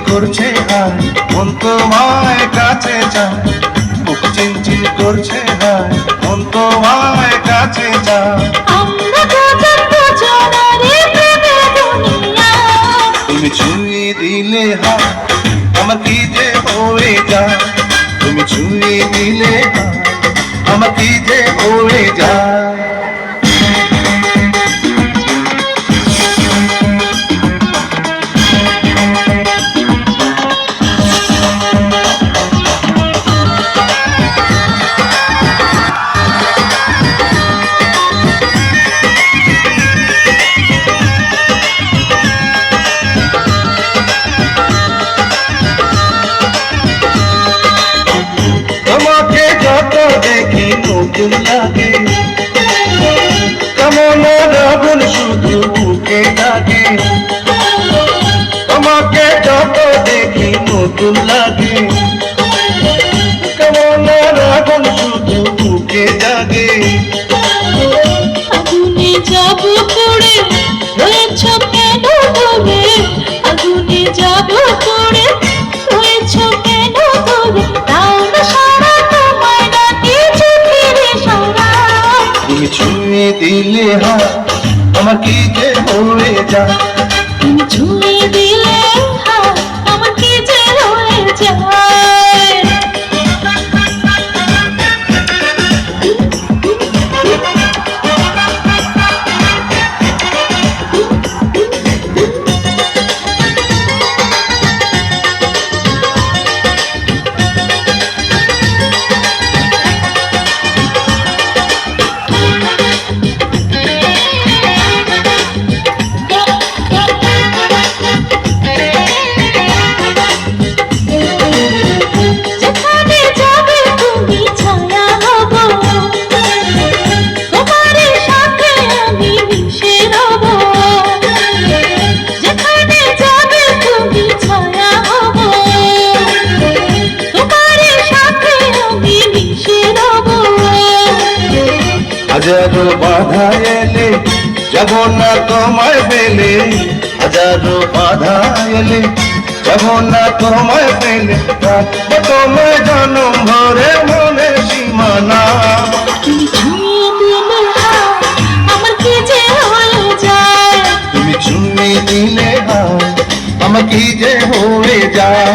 করছে হায় মন তোমায় কাছে চায়, বুক চিনচিন করছে হায় মন তোমায় কাছে চায়। তুমি ছুঁয়ে দিলে হায় আমার কি যে হয়ে যায়, তুমি ছুঁয়ে দিলে হায় আমার কি যে হয়ে যায়। নতুন লাগে কেমন আগুন শুধু বুকে লাগে, তোমাকে যত দেখি নতুন লাগে কেমন আগুন শুধু বুকে জাগে। আগুনে যাব পড়ে রয়েছ কেন ধরে, আগুনে যাব পড়ে রয়েছ কেন ধরে, তাও না সারা তোমায় ডাকি চোখের সারা। তুমি ছুঁয়ে দিলে হায় আমার কি যে হয়ে যায়, তুমি ছুঁয়ে দিলে হায় আমার কি যে হয়ে যায়। হাজারো বাধা এলে যাব না তোমায় পেলে, হাজারো বাধা এলে যাব না তোমায় পেলে, রাখবো তোমায় জনম ভরে মনে সীমানা। তুমি ছুঁয়ে দিলে হায় আমার কি যে হয়ে যায়, তুমি ছুঁয়ে দিলে হায় আমার কি যে হয়ে যায়।